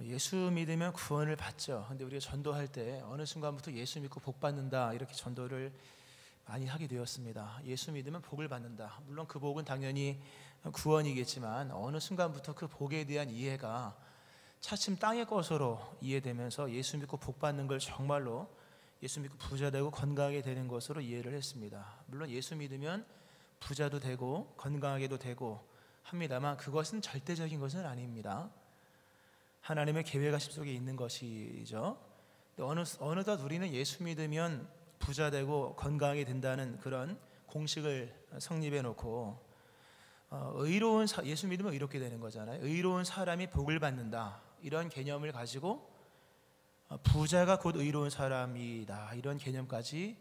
예수 믿으면 구원을 받죠. 근데 우리가 전도할 때 어느 순간부터 예수 믿고 복 받는다 이렇게 전도를 많이 하게 되었습니다. 예수 믿으면 복을 받는다. 물론 그 복은 당연히 구원이겠지만 어느 순간부터 그 복에 대한 이해가 차츰 땅의 것으로 이해되면서 예수 믿고 복 받는 걸 정말로 예수 믿고 부자 되고 건강하게 되는 것으로 이해를 했습니다. 물론 예수 믿으면 부자도 되고 건강하게도 되고 합니다만 그것은 절대적인 것은 아닙니다. 하나님의 계획하심 속에 있는 것이죠. 어느덧 우리는 예수 믿으면 부자 되고 건강하게 된다는 그런 공식을 성립해 놓고 예수 믿으면 의롭게 되는 거잖아요. 의로운 사람이 복을 받는다 이런 개념을 가지고 부자가 곧 의로운 사람이다 이런 개념까지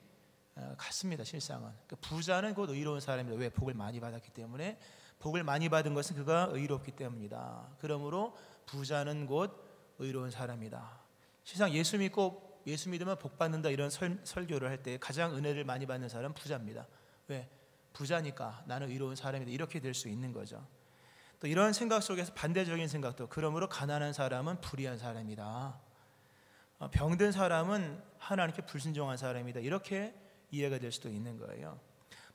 갔습니다. 실상은 부자는 곧 의로운 사람이다. 왜? 복을 많이 받았기 때문에. 복을 많이 받은 것은 그가 의롭기 때문이다. 그러므로 부자는 곧 의로운 사람이다. 실상 예수 믿으면 복 받는다 이런 설교를 할 때 가장 은혜를 많이 받는 사람은 부자입니다. 왜? 부자니까 나는 의로운 사람이다 이렇게 될 수 있는 거죠. 또 이런 생각 속에서 반대적인 생각도, 그러므로 가난한 사람은 불의한 사람이다. 병든 사람은 하나님께 불순종한 사람이다 이렇게 이해가 될 수도 있는 거예요.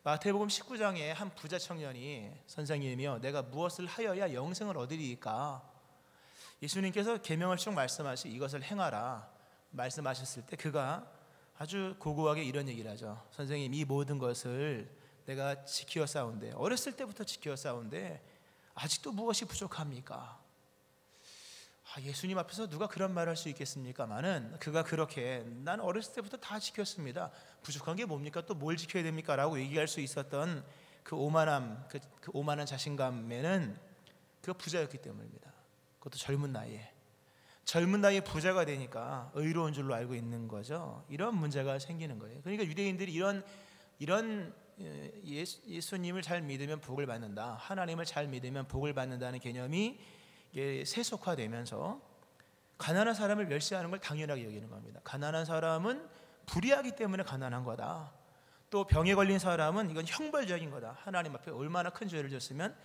마태복음 19장에 한 부자 청년이 선생님이여 내가 무엇을 하여야 영생을 얻으리이까? 예수님께서 계명을 쭉 말씀하시 이것을 행하라 말씀하셨을 때 그가 아주 고고하게 이런 얘기를 하죠. 선생님 이 모든 것을 내가 지키어 싸운데 어렸을 때부터 지키어 싸운데 아직도 무엇이 부족합니까? 예수님 앞에서 누가 그런 말을 할 수 있겠습니까마는 그가 그렇게 난 어렸을 때부터 다 지켰습니다. 부족한 게 뭡니까? 또 뭘 지켜야 됩니까? 라고 얘기할 수 있었던 그 오만함, 그 오만한 자신감에는 그가 부자였기 때문입니다. 그것도 젊은 나이에 부자가 되니까 의로운 줄로 알고 있는 거죠. 이런 문제가 생기는 거예요. 그러니까 유대인들이 이런 예수님을 잘 믿으면 복을 받는다, 하나님을 잘 믿으면 복을 받는다는 개념이 세속화되면서 가난한 사람을 멸시하는 걸 당연하게 여기는 겁니다. 가난한 사람은 불의하기 때문에 가난한 거다. 또 병에 걸린 사람은 이건 형벌적인 거다. 하나님 앞에 얼마나 큰 죄를 졌으면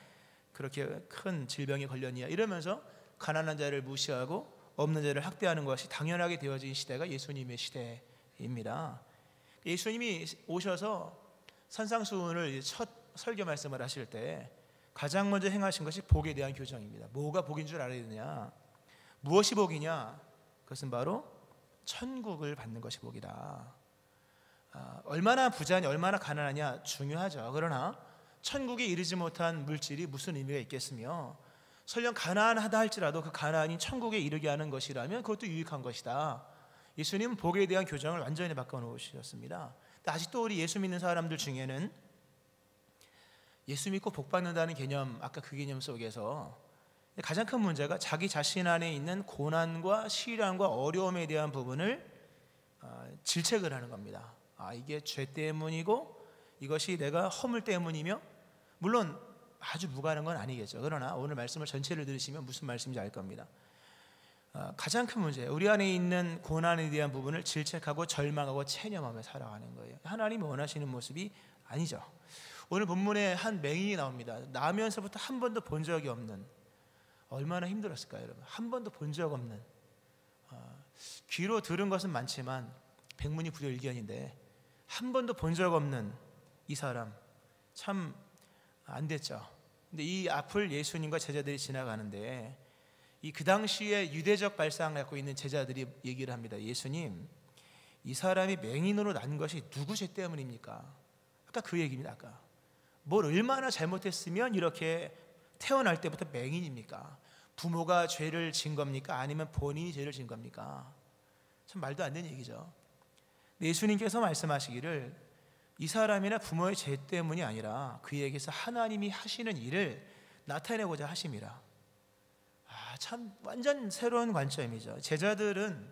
그렇게 큰 질병에 걸렸냐 이러면서 가난한 자를 무시하고 없는 자를 학대하는 것이 당연하게 되어진 시대가 예수님의 시대입니다. 예수님이 오셔서 산상수훈을 첫 설교 말씀을 하실 때 가장 먼저 행하신 것이 복에 대한 교정입니다. 뭐가 복인 줄 알아야 되냐? 무엇이 복이냐? 그것은 바로 천국을 받는 것이 복이다. 얼마나 부자냐 얼마나 가난하냐 중요하죠. 그러나 천국에 이르지 못한 물질이 무슨 의미가 있겠으며 설령 가난하다 할지라도 그 가난이 천국에 이르게 하는 것이라면 그것도 유익한 것이다. 예수님은 복에 대한 교정을 완전히 바꿔놓으셨습니다. 아직도 우리 예수 믿는 사람들 중에는 예수 믿고 복 받는다는 개념, 아까 그 개념 속에서 가장 큰 문제가 자기 자신 안에 있는 고난과 시련과 어려움에 대한 부분을 질책을 하는 겁니다. 이게 죄 때문이고 이것이 내가 허물 때문이며, 물론 아주 무관한 건 아니겠죠. 그러나 오늘 말씀을 전체를 들으시면 무슨 말씀인지 알 겁니다. 가장 큰 문제, 우리 안에 있는 고난에 대한 부분을 질책하고 절망하고 체념하며 살아가는 거예요. 하나님이 원하시는 모습이 아니죠. 오늘 본문에 한 맹인이 나옵니다. 나면서부터 한 번도 본 적이 없는, 얼마나 힘들었을까요 여러분? 한 번도 본 적 없는, 귀로 들은 것은 많지만 백문이불여일견인데 한 번도 본 적 없는 이 사람 참 안 됐죠. 근데 이 앞을 예수님과 제자들이 지나가는데 그 당시에 유대적 발상을 갖고 있는 제자들이 얘기를 합니다. 예수님, 이 사람이 맹인으로 난 것이 누구 죄 때문입니까? 아까 그 얘기입니다. 아까 뭘 얼마나 잘못했으면 이렇게 태어날 때부터 맹인입니까? 부모가 죄를 진 겁니까? 아니면 본인이 죄를 진 겁니까? 참 말도 안 되는 얘기죠. 예수님께서 말씀하시기를 이 사람이나 부모의 죄 때문이 아니라 그에게서 하나님이 하시는 일을 나타내고자 하심이라. 참 완전 새로운 관점이죠. 제자들은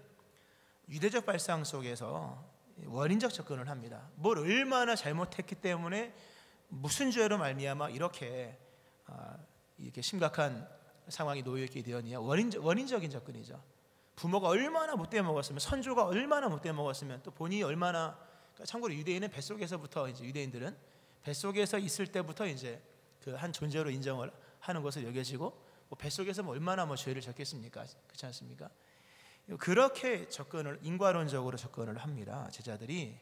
유대적 발상 속에서 원인적 접근을 합니다. 뭘 얼마나 잘못했기 때문에 무슨 죄로 말미암아 이렇게 심각한 상황이 놓여있게 되었느냐. 원인적인 접근이죠. 부모가 얼마나 못돼 먹었으면, 선조가 얼마나 못돼 먹었으면, 또 본인이 얼마나, 참고로 유대인은 뱃속에서부터, 이제 유대인들은 뱃속에서 있을 때부터 이제 그 한 존재로 인정을 하는 것을 여겨지고, 뱃속에서 얼마나 죄를 졌겠습니까? 그렇지 않습니까? 그렇게 인과론적으로 접근을 합니다. 제자들이.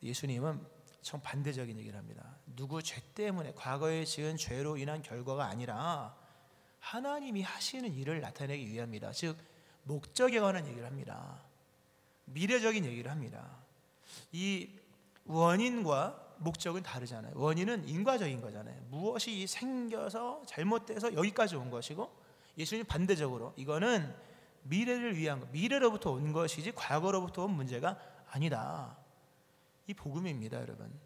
예수님은 정반대적인 얘기를 합니다. 누구 죄 때문에, 과거에 지은 죄로 인한 결과가 아니라 하나님이 하시는 일을 나타내기 위함이다. 즉 목적에 관한 얘기를 합니다. 미래적인 얘기를 합니다. 이 원인과 목적은 다르잖아요. 원인은 인과적인 거잖아요. 무엇이 생겨서 잘못돼서 여기까지 온 것이고, 예수님 반대적으로 이거는 미래를 위한 것, 미래로부터 온 것이지 과거로부터 온 문제가 아니다. 이 복음입니다, 여러분.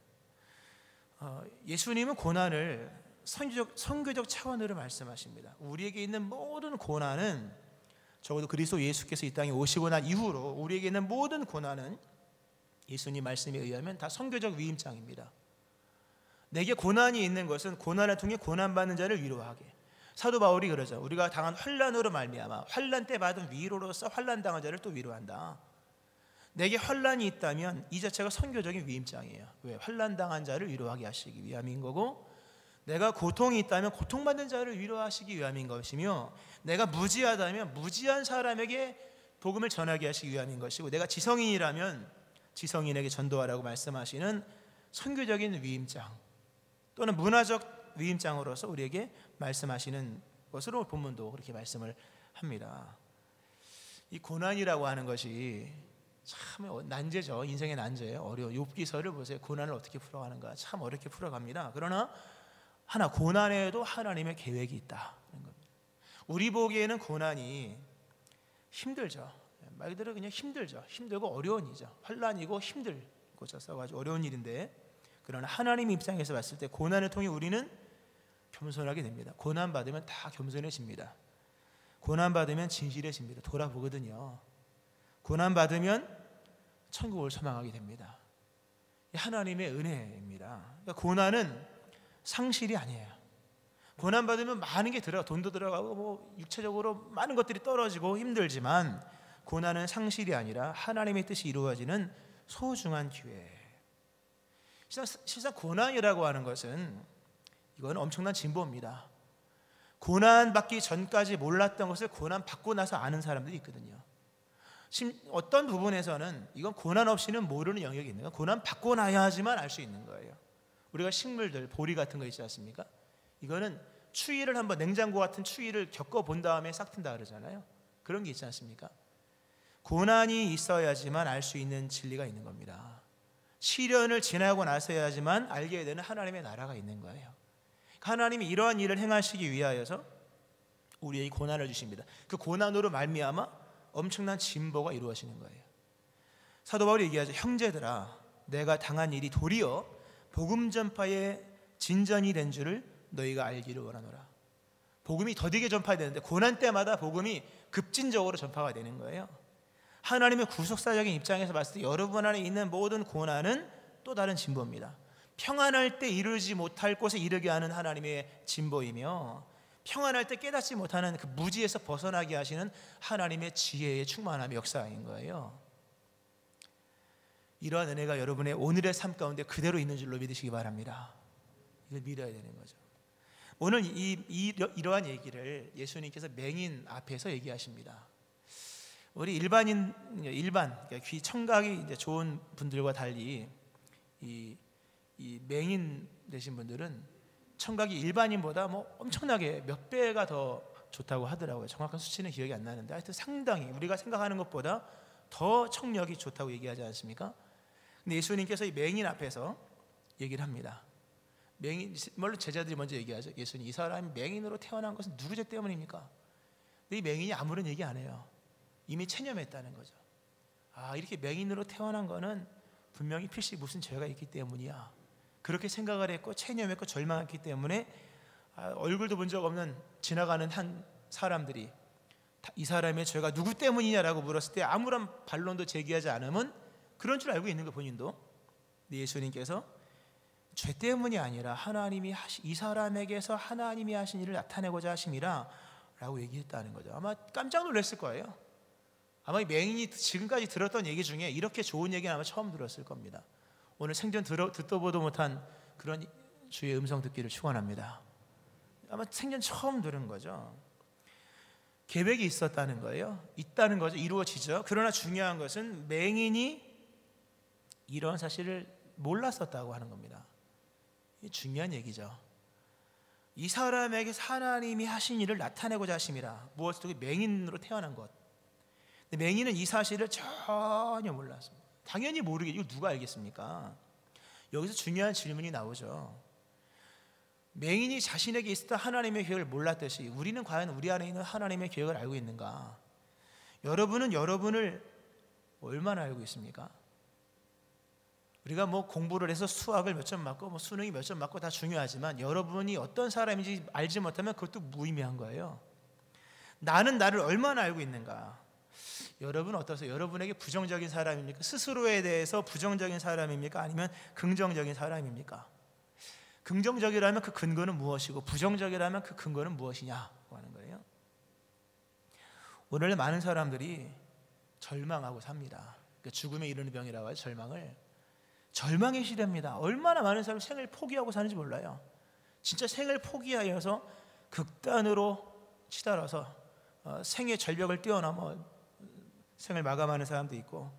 예수님은 고난을 선교적 차원으로 말씀하십니다. 우리에게 있는 모든 고난은, 적어도 그리스도 예수께서 이 땅에 오시고 난 이후로 우리에게 있는 모든 고난은 예수님 말씀에 의하면 다 선교적 위임장입니다. 내게 고난이 있는 것은 고난을 통해 고난받는 자를 위로하게. 사도 바울이 그러죠. 우리가 당한 환난으로 말미암아 환난 때 받은 위로로서 환난 당한 자를 또 위로한다. 내게 환난이 있다면 이 자체가 선교적인 위임장이에요. 왜? 환난 당한 자를 위로하게 하시기 위함인 거고, 내가 고통이 있다면 고통받는 자를 위로하시기 위함인 것이며, 내가 무지하다면 무지한 사람에게 복음을 전하게 하시기 위함인 것이고, 내가 지성인이라면 지성인에게 전도하라고 말씀하시는 선교적인 위임장 또는 문화적 위임장으로서 우리에게 말씀하시는 것으로 본문도 그렇게 말씀을 합니다. 이 고난이라고 하는 것이 참 난제죠. 인생의 난제예요. 어려워. 욥기서를 보세요. 고난을 어떻게 풀어가는가. 참 어렵게 풀어갑니다. 그러나 하나, 고난에도 하나님의 계획이 있다는 겁니다. 우리 보기에는 고난이 힘들죠. 말 그대로 그냥 힘들죠. 힘들고 어려운 일이죠. 환난이고 힘들고 아주 어려운 일인데, 그러나 하나님 입장에서 봤을 때 고난을 통해 우리는 겸손하게 됩니다. 고난 받으면 다 겸손해집니다. 고난 받으면 진실해집니다. 돌아보거든요. 고난 받으면 천국을 소망하게 됩니다. 하나님의 은혜입니다. 그러니까 고난은 상실이 아니에요. 고난 받으면 많은 게 들어가, 돈도 들어가고 육체적으로 많은 것들이 떨어지고 힘들지만, 고난은 상실이 아니라 하나님의 뜻이 이루어지는 소중한 기회. 실상 고난이라고 하는 것은 이건 엄청난 진보입니다. 고난 받기 전까지 몰랐던 것을 고난 받고 나서 아는 사람들이 있거든요. 어떤 부분에서는 이건 고난 없이는 모르는 영역이 있는 거예요. 고난 받고 나야지만 알 수 있는 거예요. 우리가 식물들, 보리 같은 거 있지 않습니까? 이거는 추위를 한번, 냉장고 같은 추위를 겪어본 다음에 싹 튼다 그러잖아요. 그런 게 있지 않습니까? 고난이 있어야지만 알 수 있는 진리가 있는 겁니다. 시련을 지나고 나서야지만 알게 되는 하나님의 나라가 있는 거예요. 하나님이 이러한 일을 행하시기 위하여서 우리에게 고난을 주십니다. 그 고난으로 말미암아 엄청난 진보가 이루어지는 거예요. 사도 바울이 얘기하죠. 형제들아, 내가 당한 일이 도리어 복음 전파의 진전이 된 줄을 너희가 알기를 원하노라. 복음이 더디게 전파되는데 고난 때마다 복음이 급진적으로 전파가 되는 거예요. 하나님의 구속사적인 입장에서 봤을 때 여러분 안에 있는 모든 고난은 또 다른 진보입니다. 평안할 때 이르지 못할 곳에 이르게 하는 하나님의 진보이며, 평안할 때 깨닫지 못하는 그 무지에서 벗어나게 하시는 하나님의 지혜의 충만함의 역사인 거예요. 이러한 은혜가 여러분의 오늘의 삶 가운데 그대로 있는 줄로 믿으시기 바랍니다. 이걸 믿어야 되는 거죠. 오늘 이러한 얘기를 예수님께서 맹인 앞에서 얘기하십니다. 우리 일반 그러니까 귀 청각이 이제 좋은 분들과 달리 이 맹인 되신 분들은 청각이 일반인보다 엄청나게 몇 배가 더 좋다고 하더라고요. 정확한 수치는 기억이 안 나는데 하여튼 상당히 우리가 생각하는 것보다 더 청력이 좋다고 얘기하지 않습니까? 근데 예수님께서 이 맹인 앞에서 얘기를 합니다. 물론 제자들이 먼저 얘기하죠. 예수님, 이 사람이 맹인으로 태어난 것은 누구 죄 때문입니까? 근데 이 맹인이 아무런 얘기 안 해요. 이미 체념했다는 거죠. 이렇게 맹인으로 태어난 거는 분명히 필시 무슨 죄가 있기 때문이야. 그렇게 생각을 했고 체념했고 절망했기 때문에 얼굴도 본 적 없는 지나가는 한 사람들이 이 사람의 죄가 누구 때문이냐라고 물었을 때 아무런 반론도 제기하지 않으면 그런 줄 알고 있는 거 본인도. 근데 예수님께서 죄 때문이 아니라 하나님이 이 사람에게서 하나님이 하신 일을 나타내고자 하심이라 라고 얘기했다는 거죠. 아마 깜짝 놀랐을 거예요. 아마 이 맹인이 지금까지 들었던 얘기 중에 이렇게 좋은 얘기는 아마 처음 들었을 겁니다. 오늘 생전 듣도 보도 못한 그런 주의 음성 듣기를 축원합니다. 아마 생전 처음 들은 거죠. 계획이 있었다는 거예요. 있다는 거죠. 이루어지죠. 그러나 중요한 것은 맹인이 이런 사실을 몰랐었다고 하는 겁니다. 이게 중요한 얘기죠. 이 사람에게 하나님이 하신 일을 나타내고자 하심이라. 무엇을 맹인으로 태어난 것. 근데 맹인은 이 사실을 전혀 몰랐습니다. 당연히 모르겠죠. 이거 누가 알겠습니까? 여기서 중요한 질문이 나오죠. 맹인이 자신에게 있었던 하나님의 계획을 몰랐듯이 우리는 과연 우리 안에 있는 하나님의 계획을 알고 있는가? 여러분은 여러분을 얼마나 알고 있습니까? 우리가 뭐 공부를 해서 수학을 몇 점 맞고 뭐 수능이 몇 점 맞고 다 중요하지만 여러분이 어떤 사람인지 알지 못하면 그것도 무의미한 거예요. 나는 나를 얼마나 알고 있는가? 여러분 어떠세요? 여러분에게 부정적인 사람입니까? 스스로에 대해서 부정적인 사람입니까? 아니면 긍정적인 사람입니까? 긍정적이라면 그 근거는 무엇이고 부정적이라면 그 근거는 무엇이냐고 하는 거예요. 오늘 많은 사람들이 절망하고 삽니다. 그러니까 죽음에 이르는 병이라고 하죠. 절망의 시대입니다. 얼마나 많은 사람이 생을 포기하고 사는지 몰라요. 진짜 생을 포기하여서 극단으로 치달아서 생의 절벽을 뛰어넘어 생을 마감하는 사람도 있고,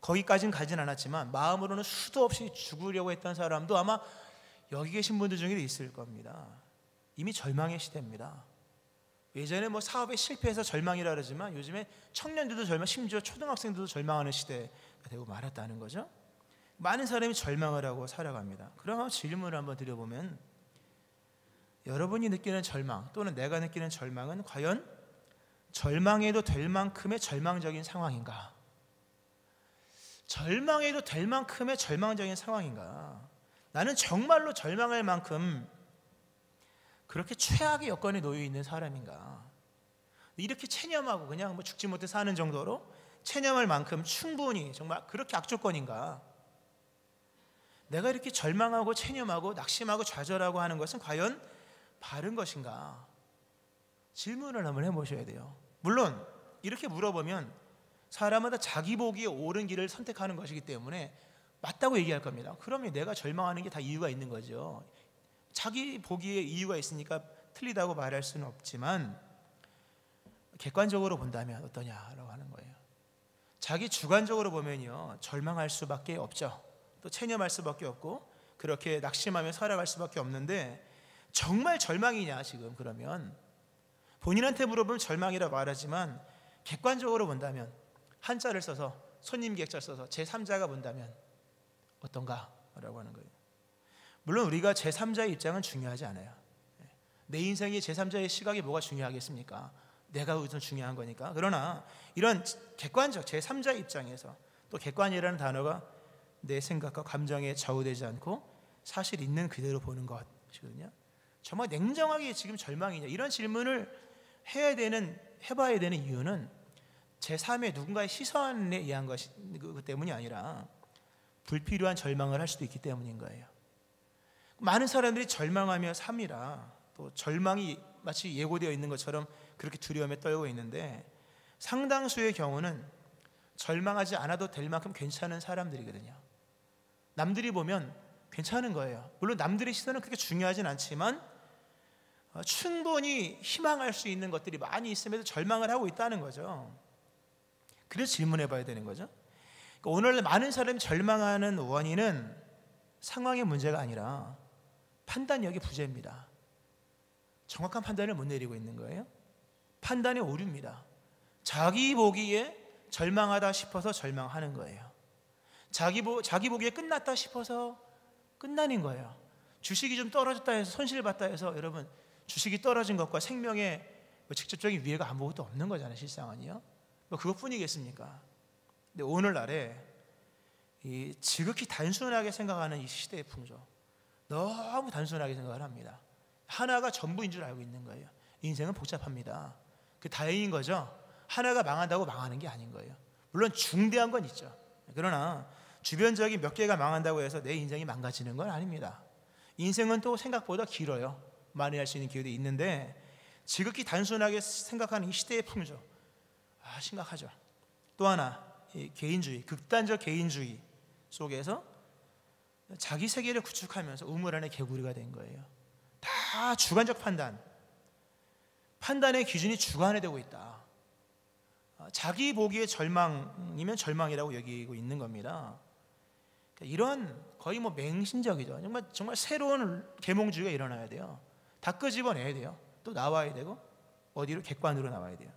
거기까지는 가진 않았지만 마음으로는 수도 없이 죽으려고 했던 사람도 아마 여기 계신 분들 중에도 있을 겁니다. 이미 절망의 시대입니다. 예전에 뭐 사업에 실패해서 절망이라 그러지만 요즘에 청년들도 절망, 심지어 초등학생들도 절망하는 시대가 되고 말았다는 거죠. 많은 사람이 절망을 하고 살아갑니다. 그럼 질문을 한번 드려보면, 여러분이 느끼는 절망 또는 내가 느끼는 절망은 과연 절망해도 될 만큼의 절망적인 상황인가? 절망해도 될 만큼의 절망적인 상황인가? 나는 정말로 절망할 만큼 그렇게 최악의 여건에 놓여 있는 사람인가? 이렇게 체념하고 그냥 뭐 죽지 못해 사는 정도로 체념할 만큼 충분히 정말 그렇게 악조건인가? 내가 이렇게 절망하고 체념하고 낙심하고 좌절하고 하는 것은 과연 바른 것인가? 질문을 한번 해보셔야 돼요. 물론 이렇게 물어보면 사람마다 자기 보기에 옳은 길을 선택하는 것이기 때문에 맞다고 얘기할 겁니다. 그러면 내가 절망하는 게 다 이유가 있는 거죠. 자기 보기에 이유가 있으니까 틀리다고 말할 수는 없지만 객관적으로 본다면 어떠냐라고 하는 거예요. 자기 주관적으로 보면요, 절망할 수밖에 없죠. 또 체념할 수밖에 없고 그렇게 낙심하며 살아갈 수밖에 없는데, 정말 절망이냐 지금? 그러면 본인한테 물어보면 절망이라 말하지만 객관적으로 본다면, 한자를 써서 손님 객자를 써서 제3자가 본다면 어떤가? 라고 하는 거예요. 물론 우리가 제3자의 입장은 중요하지 않아요. 내 인생의 제3자의 시각이 뭐가 중요하겠습니까? 내가 우선 중요한 거니까. 그러나 이런 객관적 제3자의 입장에서, 또 객관이라는 단어가 내 생각과 감정에 좌우되지 않고 사실 있는 그대로 보는 것이거든요. 정말 냉정하게 지금 절망이냐, 이런 질문을 해봐야 되는 이유는 제3의 누군가의 시선에 의한 것이 그 때문이 아니라 불필요한 절망을 할 수도 있기 때문인 거예요. 많은 사람들이 절망하며 삽니다. 또 절망이 마치 예고되어 있는 것처럼 그렇게 두려움에 떨고 있는데, 상당수의 경우는 절망하지 않아도 될 만큼 괜찮은 사람들이거든요. 남들이 보면 괜찮은 거예요. 물론 남들의 시선은 그렇게 중요하진 않지만 충분히 희망할 수 있는 것들이 많이 있음에도 절망을 하고 있다는 거죠. 그래서 질문해 봐야 되는 거죠. 그러니까 오늘 많은 사람이 절망하는 원인은 상황의 문제가 아니라 판단력의 부재입니다. 정확한 판단을 못 내리고 있는 거예요. 판단의 오류입니다. 자기 보기에 절망하다 싶어서 절망하는 거예요. 자기 보기에 끝났다 싶어서 끝나는 거예요. 주식이 좀 떨어졌다 해서 손실봤다 해서 여러분, 주식이 떨어진 것과 생명에 직접적인 위해가 아무것도 없는 거잖아요. 실상은요. 뭐 그것뿐이겠습니까? 근데 오늘날에 이 지극히 단순하게 생각하는 이 시대의 풍조, 너무 단순하게 생각을 합니다. 하나가 전부인 줄 알고 있는 거예요. 인생은 복잡합니다. 그 다행인 거죠. 하나가 망한다고 망하는 게 아닌 거예요. 물론 중대한 건 있죠. 그러나 주변적인 몇 개가 망한다고 해서 내 인생이 망가지는 건 아닙니다. 인생은 또 생각보다 길어요. 많이 할 수 있는 기회도 있는데, 지극히 단순하게 생각하는 이 시대의 풍조, 심각하죠. 또 하나, 개인주의, 극단적 개인주의 속에서 자기 세계를 구축하면서 우물 안에 개구리가 된 거예요. 다 주관적 판단, 판단의 기준이 주관화되고 있다. 자기 보기의 절망이면 절망이라고 여기고 있는 겁니다. 이런 거의 뭐 맹신적이죠. 정말 새로운 계몽주의가 일어나야 돼요. 다 끄집어내야 돼요. 또 나와야 되고 어디로? 객관으로 나와야 돼요.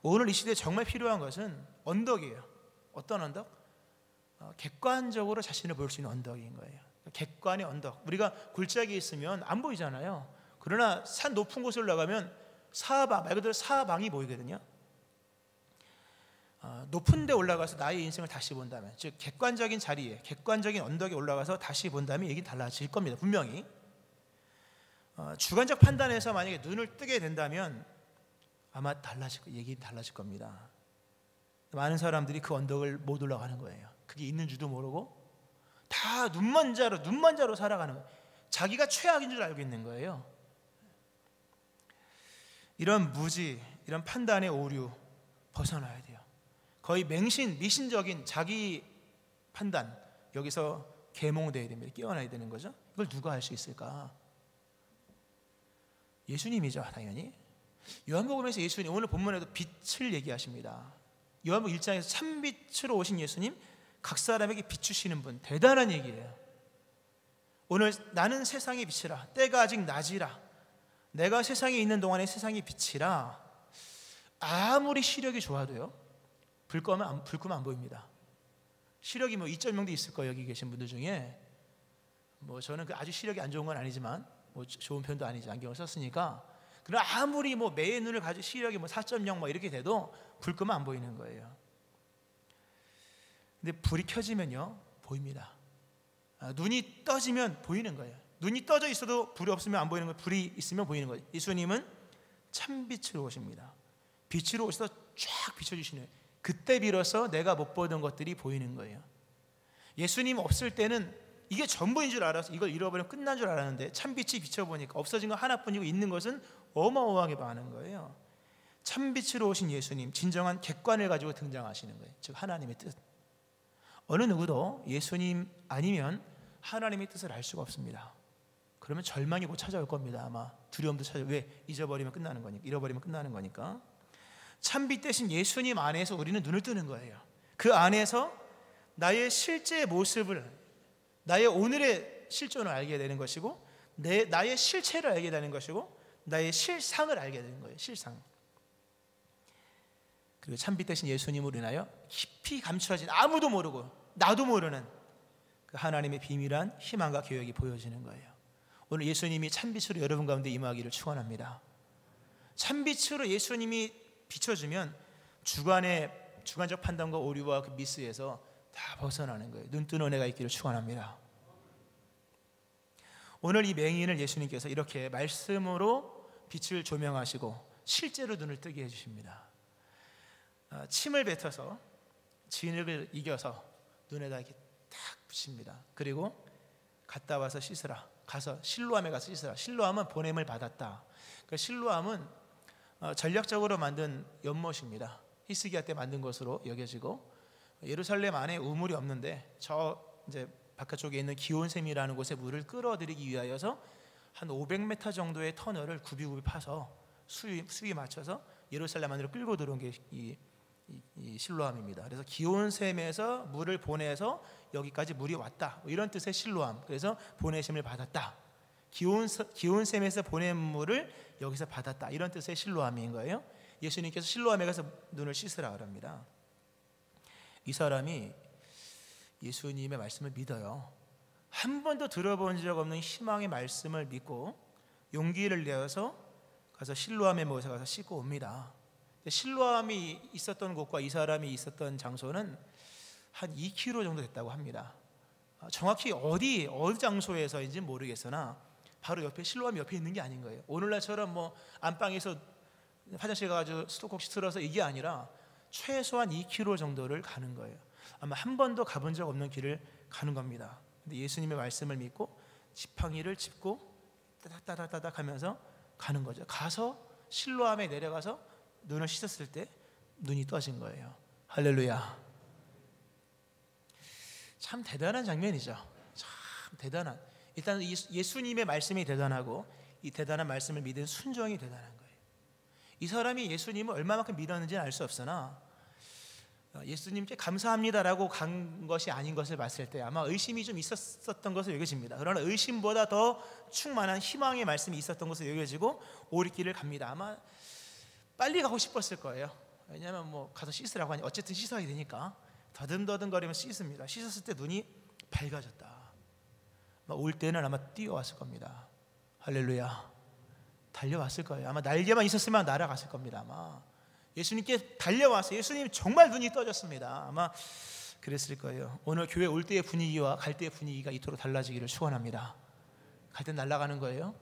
오늘 이 시대에 정말 필요한 것은 언덕이에요. 어떤 언덕? 객관적으로 자신을 볼 수 있는 언덕인 거예요. 객관의 언덕. 우리가 골짜기에 있으면 안 보이잖아요. 그러나 산 높은 곳에 올라가면 사방, 말 그대로 사방이 보이거든요. 높은 데 올라가서 나의 인생을 다시 본다면, 즉 객관적인 자리에, 객관적인 언덕에 올라가서 다시 본다면 얘기 달라질 겁니다. 분명히. 주관적 판단에서 만약에 눈을 뜨게 된다면 아마 얘기 달라질 겁니다. 많은 사람들이 그 언덕을 못 올라가는 거예요. 그게 있는 줄도 모르고 다 눈만 자로 살아가는 거예요. 자기가 최악인 줄 알고 있는 거예요. 이런 무지, 이런 판단의 오류 벗어나야 돼요. 거의 미신적인 자기 판단, 여기서 계몽되어야 됩니다. 깨어나야 되는 거죠. 이걸 누가 할 수 있을까? 예수님이죠, 당연히. 요한복음에서 예수님, 오늘 본문에도 빛을 얘기하십니다. 요한복음 1장에서 참빛으로 오신 예수님, 각 사람에게 비추시는 분, 대단한 얘기예요. 오늘 나는 세상의 빛이라, 때가 아직 낮이라, 내가 세상에 있는 동안에 세상의 빛이라. 아무리 시력이 좋아도요, 불 끄면 안 보입니다. 시력이 뭐 2.0도 있을 거예요. 여기 계신 분들 중에. 뭐 저는 아주 시력이 안 좋은 건 아니지만, 뭐 좋은 편도 아니지, 안경을 썼으니까. 그러나 아무리 뭐 매의 눈을 가지고 시력이 뭐 4.0 뭐 이렇게 돼도 불 끄면 안 보이는 거예요. 근데 불이 켜지면요, 보입니다. 눈이 떠지면 보이는 거예요. 눈이 떠져 있어도 불이 없으면 안 보이는 거예요. 불이 있으면 보이는 거예요. 예수님은 참빛으로 오십니다. 빛으로 오셔서 쫙 비춰주시는, 그때 비로소 내가 못 보던 것들이 보이는 거예요. 예수님 없을 때는 이게 전부인 줄 알아서 이걸 잃어버리면 끝난 줄 알았는데, 참빛이 비춰보니까 없어진 거 하나뿐이고 있는 것은 어마어마하게 많은 거예요. 참빛으로 오신 예수님, 진정한 객관을 가지고 등장하시는 거예요. 즉 하나님의 뜻. 어느 누구도 예수님 아니면 하나님의 뜻을 알 수가 없습니다. 그러면 절망이 곧 찾아올 겁니다. 아마 두려움도 찾아올. 왜? 잃어버리면 끝나는 거니까. 참빛 대신 예수님 안에서 우리는 눈을 뜨는 거예요. 그 안에서 나의 실제 모습을, 나의 오늘의 실존을 알게 되는 것이고, 나의 실체를 알게 되는 것이고, 나의 실상을 알게 되는 거예요. 실상. 그리고 참빛 대신 예수님으로 인하여 깊이 감추어진, 아무도 모르고 나도 모르는 그 하나님의 비밀한 희망과 계획이 보여지는 거예요. 오늘 예수님이 참빛으로 여러분 가운데 임하기를 축원합니다. 참빛으로 예수님이 비춰주면 주관적 판단과 오류와 그 미스에서 다 벗어나는 거예요. 눈 뜨는 은혜가 있기를 축원합니다. 오늘 이 맹인을 예수님께서 이렇게 말씀으로 빛을 조명하시고 실제로 눈을 뜨게 해주십니다. 침을 뱉어서 진흙을 이겨서 눈에다 이렇게 딱 붙입니다. 그리고 갔다 와서 씻으라. 가서 실로암에 가서 씻으라. 실로암은 보냄을 받았다. 그 실로암은 전략적으로 만든 연못입니다. 히스기야 때 만든 것으로 여겨지고, 예루살렘 안에 우물이 없는데 저 이제 바깥쪽에 있는 기온샘이라는 곳에 물을 끌어들이기 위하여서 한 500m 정도의 터널을 굽이 파서 수위 맞춰서 예루살렘 안으로 끌고 들어온 게 이 실로암입니다. 그래서 기온샘에서 물을 보내서 여기까지 물이 왔다, 이런 뜻의 실로암. 그래서 보내심을 받았다. 기온샘에서 보낸 물을 여기서 받았다, 이런 뜻의 실로암인 거예요. 예수님께서 실로암에 가서 눈을 씻으라 그럽니다. 이 사람이 예수님의 말씀을 믿어요. 한 번도 들어본 적 없는 희망의 말씀을 믿고 용기를 내어서 가서 실로암에 모여서 가서 씻고 옵니다. 실로암이 있었던 곳과 이 사람이 있었던 장소는 한 2km 정도 됐다고 합니다. 정확히 어디 장소에서인지 모르겠으나 바로 옆에, 실로암 옆에 있는 게 아닌 거예요. 오늘날처럼 뭐 안방에서 화장실 가가지고 수도꼭지 틀어서 이게 아니라 최소한 2km 정도를 가는 거예요. 아마 한 번도 가본 적 없는 길을 가는 겁니다. 근데 예수님의 말씀을 믿고 지팡이를 짚고 따닥따닥따닥 하면서 가는 거죠. 가서 실로암에 내려가서 눈을 씻었을 때 눈이 떠진 거예요. 할렐루야. 참 대단한 장면이죠. 참 대단한. 일단 예수님의 말씀이 대단하고, 이 대단한 말씀을 믿은 순종이 대단한 거예요. 이 사람이 예수님을 얼마만큼 믿었는지는 알 수 없으나 예수님께 감사합니다라고 간 것이 아닌 것을 봤을 때 아마 의심이 좀 있었던 것으로 여겨집니다. 그러나 의심보다 더 충만한 희망의 말씀이 있었던 것으로 여겨지고 오리길을 갑니다. 아마 빨리 가고 싶었을 거예요. 왜냐하면 뭐 가서 씻으라고 하니 어쨌든 씻어야 되니까 더듬더듬거리면서 씻습니다. 씻었을 때 눈이 밝아졌다. 올 때는 아마 뛰어왔을 겁니다. 할렐루야. 달려왔을 거예요. 아마 날개만 있었으면 날아갔을 겁니다. 아마 예수님께 달려와서 예수님 정말 눈이 떠졌습니다. 아마 그랬을 거예요. 오늘 교회 올 때의 분위기와 갈 때의 분위기가 이토록 달라지기를 축원합니다. 갈 때 날아가는 거예요.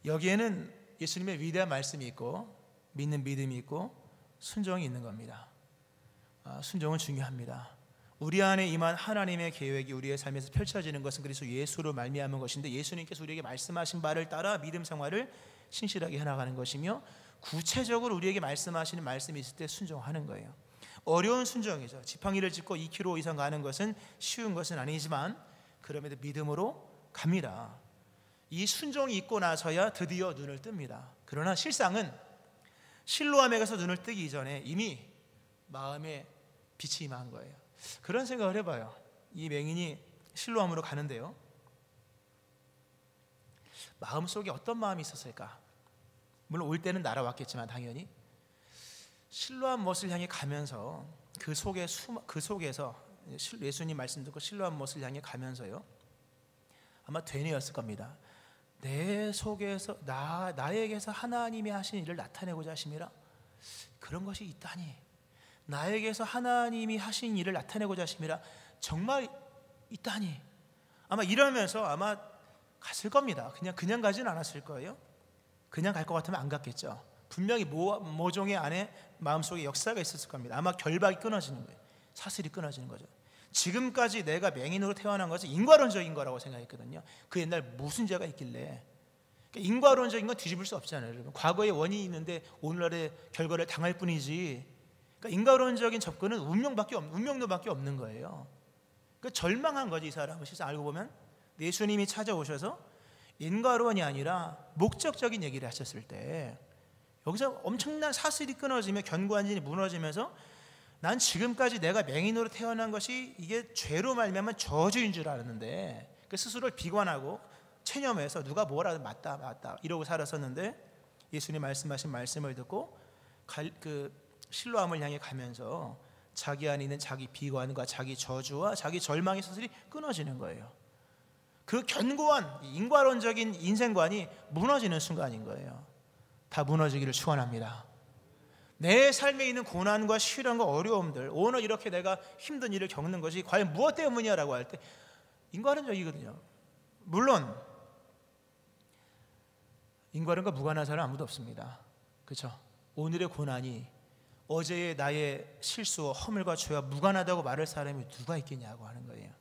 여기에는 예수님의 위대한 말씀이 있고 믿는 믿음이 있고 순종이 있는 겁니다. 순종은 중요합니다. 우리 안에 임한 하나님의 계획이 우리의 삶에서 펼쳐지는 것은 그리스도 예수로 말미암은 것인데 바에서 우리에게 말씀하신 바를 따라 믿음 생활을 신실하게 해나가는 것이며 구체적으로 우리에게 말씀하시는 말씀이 있을 때 순종하는 거예요. 어려운 순종이죠. 지팡이를 짚고 2km 이상 가는 것은 쉬운 것은 아니지만 그럼에도 믿음으로 갑니다. 이 순종이 있고 나서야 드디어 눈을 뜹니다. 그러나 실상은 실로암에 가서 눈을 뜨기 전에 이미 마음에 빛이 임한 거예요. 그런 생각을 해봐요. 이 맹인이 실로암으로 가는데요, 마음속에 어떤 마음이 있었을까? 물론 올 때는 날아왔겠지만 당연히 실로암 못을 향해 가면서 그 속에서 예수님 말씀 듣고 실로암 못을 향해 가면서요, 아마 되뇌었을 겁니다. 내 속에서 나에게서 하나님이 하신 일을 나타내고자 하심이라. 그런 것이 있다니. 나에게서 하나님이 하신 일을 나타내고자 하심이라. 정말 있다니. 아마 이러면서 아마 갔을 겁니다. 그냥 가지는 않았을 거예요. 그냥 갈 것 같으면 안 갔겠죠. 분명히 모종의 안에 마음속에 역사가 있었을 겁니다. 아마 결박이 끊어지는 거예요. 사슬이 끊어지는 거죠. 지금까지 내가 맹인으로 태어난 것은 인과론적인 거라고 생각했거든요. 그 옛날 무슨 죄가 있길래. 그러니까 인과론적인 건 뒤집을 수 없잖아요. 여러분. 과거에 원인이 있는데 오늘날의 결과를 당할 뿐이지. 그러니까 인과론적인 접근은 운명론밖에 없는 거예요. 그러니까 절망한 거지, 이 사람은. 실상 알고 보면 예수님이 찾아오셔서 인과론이 아니라 목적적인 얘기를 하셨을 때 여기서 엄청난 사슬이 끊어지며 견고한 진이 무너지면서 난 지금까지 내가 맹인으로 태어난 것이 이게 죄로 말미암은 저주인 줄 알았는데 그 스스로를 비관하고 체념해서 누가 뭐라도 맞다 이러고 살았었는데 예수님 말씀하신 말씀을 듣고 그 실로암을 향해 가면서 자기 안에 있는 자기 비관과 자기 저주와 자기 절망의 사슬이 끊어지는 거예요. 그 견고한 인과론적인 인생관이 무너지는 순간인 거예요. 다 무너지기를 축원합니다. 내 삶에 있는 고난과 시련과 어려움들, 오늘 이렇게 내가 힘든 일을 겪는 것이 과연 무엇 때문이냐라고 할 때 인과론적이거든요. 물론 인과론과 무관한 사람 아무도 없습니다. 그렇죠? 오늘의 고난이 어제의 나의 실수와 허물과 죄와 무관하다고 말할 사람이 누가 있겠냐고 하는 거예요.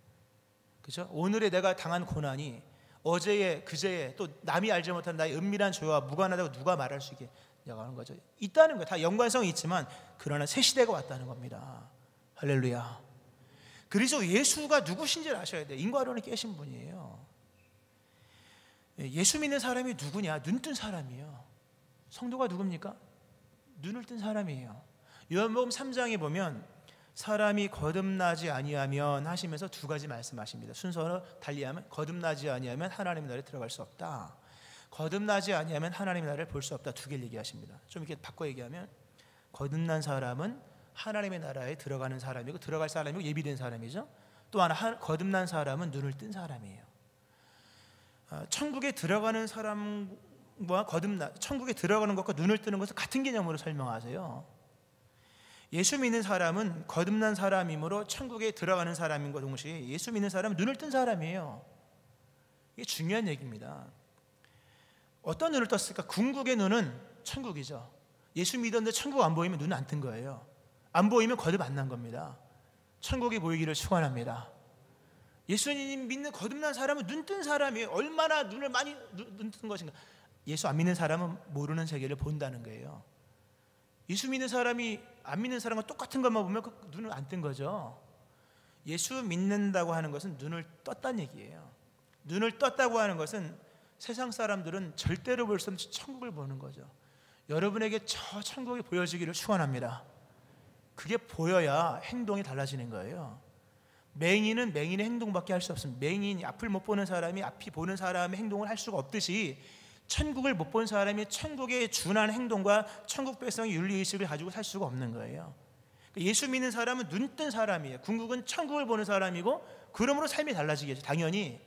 그렇죠? 오늘의 내가 당한 고난이 어제의 그제의 또 남이 알지 못한 나의 은밀한 죄와 무관하다고 누가 말할 수 있겠냐고 하는 거죠. 있다는 거예요. 다 연관성이 있지만 그러나 새 시대가 왔다는 겁니다. 할렐루야. 그래서 예수가 누구신지를 아셔야 돼요. 인과론을 깨신 분이에요. 예수 믿는 사람이 누구냐? 눈 뜬 사람이에요. 성도가 누굽니까? 눈을 뜬 사람이에요. 요한복음 3장에 보면 사람이 거듭나지 아니하면 하시면서 두 가지 말씀하십니다. 순서로 달리하면 거듭나지 아니하면 하나님의 나라에 들어갈 수 없다. 거듭나지 아니하면 하나님의 나라를 볼 수 없다. 두 개를 얘기하십니다. 좀 이렇게 바꿔 얘기하면 거듭난 사람은 하나님의 나라에 들어가는 사람이고 들어갈 사람이고 예비된 사람이죠. 또 하나 거듭난 사람은 눈을 뜬 사람이에요. 천국에 들어가는 사람과 천국에 들어가는 것과 눈을 뜨는 것은 같은 개념으로 설명하세요. 예수 믿는 사람은 거듭난 사람이므로 천국에 들어가는 사람인 것 동시에 예수 믿는 사람은 눈을 뜬 사람이에요. 이게 중요한 얘기입니다. 어떤 눈을 떴을까? 궁극의 눈은 천국이죠. 예수 믿었는데 천국 안 보이면 눈 안 뜬 거예요. 안 보이면 거듭 안 난 겁니다. 천국이 보이기를 축원합니다. 예수님 믿는 거듭난 사람은 눈 뜬 사람이에요. 얼마나 눈을 많이 눈 뜬 것인가. 예수 안 믿는 사람은 모르는 세계를 본다는 거예요. 예수 믿는 사람이 안 믿는 사람과 똑같은 것만 보면 그 눈을 안 뜬 거죠. 예수 믿는다고 하는 것은 눈을 떴다는 얘기예요. 눈을 떴다고 하는 것은 세상 사람들은 절대로 볼 수 없는 천국을 보는 거죠. 여러분에게 저 천국이 보여지기를 축원합니다. 그게 보여야 행동이 달라지는 거예요. 맹인은 맹인의 행동밖에 할 수 없습니다. 맹인이 앞을 못 보는 사람이 앞이 보는 사람의 행동을 할 수가 없듯이 천국을 못 본 사람이 천국에 준한 행동과 천국 백성의 윤리의식을 가지고 살 수가 없는 거예요. 예수 믿는 사람은 눈 뜬 사람이에요. 궁극은 천국을 보는 사람이고, 그러므로 삶이 달라지겠죠. 당연히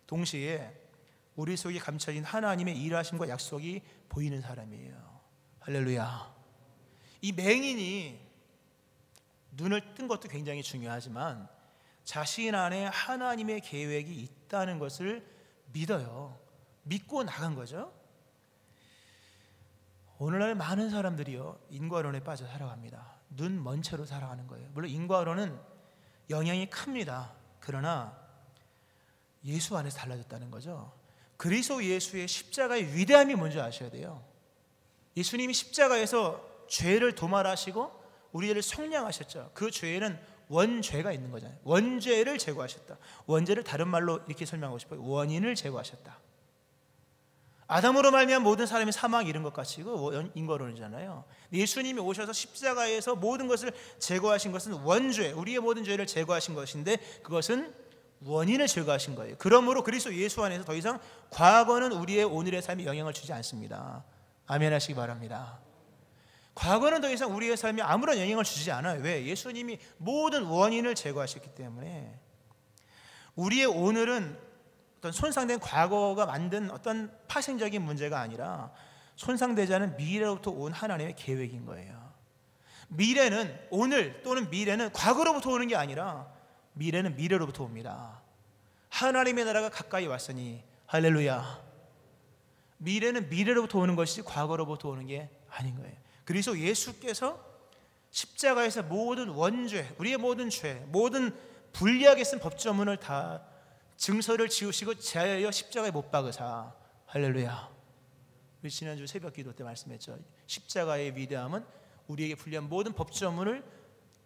동시에 우리 속에 감춰진 하나님의 일하심과 약속이 보이는 사람이에요. 할렐루야. 이 맹인이 눈을 뜬 것도 굉장히 중요하지만 자신 안에 하나님의 계획이 있다는 것을 믿어요. 믿고 나간 거죠. 오늘날 많은 사람들이요, 인과론에 빠져 살아갑니다. 눈 먼 채로 살아가는 거예요. 물론 인과론은 영향이 큽니다. 그러나 예수 안에서 달라졌다는 거죠. 그리스도 예수의 십자가의 위대함이 뭔지 아셔야 돼요. 예수님이 십자가에서 죄를 도말하시고 우리를 속량하셨죠. 그 죄에는 원죄가 있는 거잖아요. 원죄를 제거하셨다. 원죄를 다른 말로 이렇게 설명하고 싶어요. 원인을 제거하셨다. 아담으로 말미암아 모든 사람이 사망에 이른 것 같이 인과론이잖아요. 예수님이 오셔서 십자가에서 모든 것을 제거하신 것은 원죄, 우리의 모든 죄를 제거하신 것인데, 그것은 원인을 제거하신 거예요. 그러므로 그리스도 예수 안에서 더 이상 과거는 우리의 오늘의 삶에 영향을 주지 않습니다. 아멘 하시기 바랍니다. 과거는 더 이상 우리의 삶에 아무런 영향을 주지 않아요. 왜? 예수님이 모든 원인을 제거하셨기 때문에. 우리의 오늘은 어떤 손상된 과거가 만든 어떤 파생적인 문제가 아니라 손상되지 않은 미래로부터 온 하나님의 계획인 거예요. 미래는, 오늘 또는 미래는 과거로부터 오는 게 아니라 미래는 미래로부터 옵니다. 하나님의 나라가 가까이 왔으니, 할렐루야. 미래는 미래로부터 오는 것이 과거로부터 오는 게 아닌 거예요. 그래서 예수께서 십자가에서 모든 원죄, 우리의 모든 죄, 모든 불리하게 쓴 법조문을 다 증서를 지우시고 제하여 십자가에 못 박으사, 할렐루야. 우리 지난주 새벽 기도 때 말씀했죠. 십자가의 위대함은 우리에게 불리한 모든 법조문을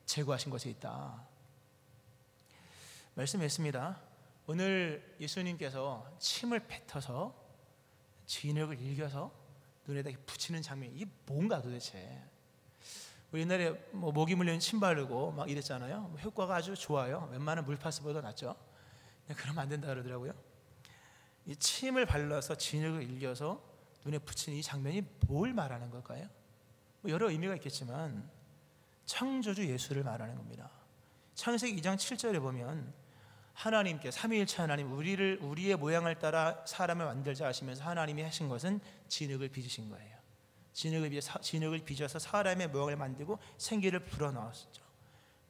제거하신 것에 있다 말씀했습니다. 오늘 예수님께서 침을 뱉어서 진흙을 일겨서 눈에다 붙이는 장면이 이게 뭔가 도대체. 우리 옛날에 모기 물리는 침 바르고 막 이랬잖아요. 효과가 아주 좋아요. 웬만한 물파스보다 낫죠. 그러면 안 된다 그러더라고요. 이 침을 발라서 진흙을 일겨서 눈에 붙이는 이 장면이 뭘 말하는 걸까요? 여러 의미가 있겠지만 창조주 예수를 말하는 겁니다. 창세기 2장 7절에 보면 하나님께, 삼위일체 하나님, 우리의 모양을 따라 사람을 만들자 하시면서 하나님이 하신 것은 진흙을 빚으신 거예요. 진흙을 빚어서 사람의 모양을 만들고 생기를 불어넣었죠.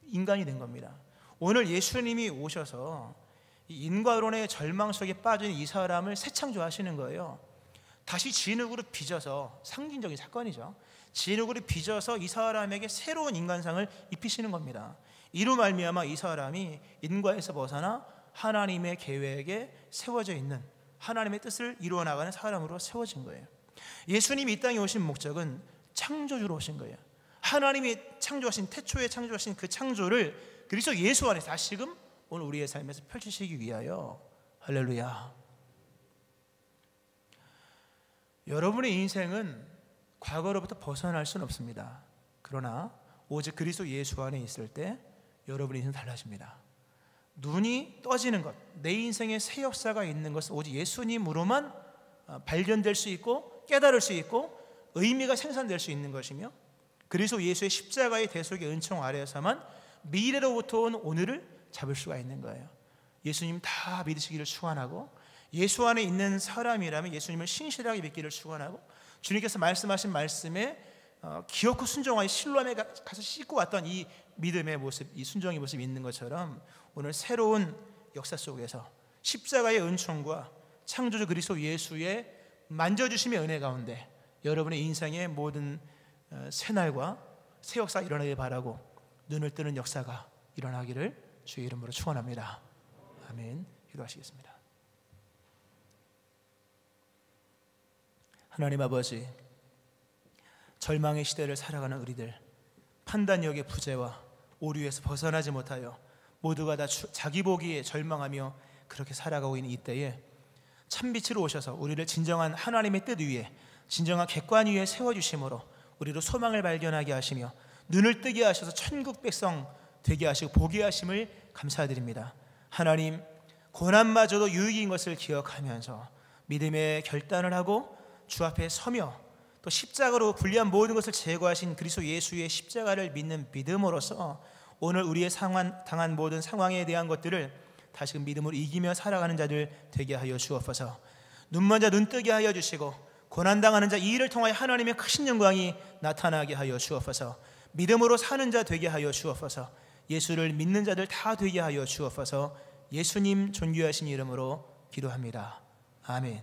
인간이 된 겁니다. 오늘 예수님이 오셔서 이 인과론의 절망 속에 빠진 이 사람을 새 창조하시는 거예요. 다시 진흙으로 빚어서, 상징적인 사건이죠. 진흙으로 빚어서 이 사람에게 새로운 인간상을 입히시는 겁니다. 이로 말미암아 이 사람이 인과에서 벗어나 하나님의 계획에 세워져 있는, 하나님의 뜻을 이루어 나가는 사람으로 세워진 거예요. 예수님이 이 땅에 오신 목적은 창조주로 오신 거예요. 하나님이 창조하신, 태초에 창조하신 그 창조를 그리스도 예수 안에서 다시금 오늘 우리의 삶에서 펼치시기 위하여, 할렐루야. 여러분의 인생은 과거로부터 벗어날 수는 없습니다. 그러나 오직 그리스도 예수 안에 있을 때 여러분의 인생은 달라집니다. 눈이 떠지는 것, 내 인생에 새 역사가 있는 것은 오직 예수님으로만 발견될 수 있고 깨달을 수 있고 의미가 생산될 수 있는 것이며, 그리스도 예수의 십자가의 대속의 은총 아래에서만 미래로부터 온 오늘을 잡을 수가 있는 거예요. 예수님 다 믿으시기를 축원하고, 예수 안에 있는 사람이라면 예수님을 신실하게 믿기를 축원하고, 주님께서 말씀하신 말씀에 기어코 순종하여 실로암에 가서 씻고 왔던 이 믿음의 모습, 이 순종의 모습이 있는 것처럼 오늘 새로운 역사 속에서 십자가의 은총과 창조주 그리스도 예수의 만져주심의 은혜 가운데 여러분의 인생의 모든 새날과 새 역사가 일어나길 바라고, 눈을 뜨는 역사가 일어나기를 주의 이름으로 축원합니다. 아멘. 기도하시겠습니다. 하나님 아버지, 절망의 시대를 살아가는 우리들, 판단력의 부재와 오류에서 벗어나지 못하여 모두가 다 자기 보기에 절망하며 그렇게 살아가고 있는 이때에 참빛으로 오셔서 우리를 진정한 하나님의 뜻 위에 진정한 객관 위에 세워주심으로 우리로 소망을 발견하게 하시며 눈을 뜨게 하셔서 천국 백성 되게 하시고 보게 하심을 감사드립니다. 하나님, 고난마저도 유익인 것을 기억하면서 믿음의 결단을 하고 주 앞에 서며 또 십자가로 불리한 모든 것을 제거하신 그리스도 예수의 십자가를 믿는 믿음으로써 오늘 우리의 당한 모든 상황에 대한 것들을 다시금 믿음으로 이기며 살아가는 자들 되게 하여 주옵소서. 눈먼 자 눈 뜨게 하여 주시고 고난당하는 자 이 일을 통하여 하나님의 크신 영광이 나타나게 하여 주옵소서. 믿음으로 사는 자 되게 하여 주옵소서. 예수를 믿는 자들 다 되게 하여 주옵소서. 예수님 존귀하신 이름으로 기도합니다. 아멘.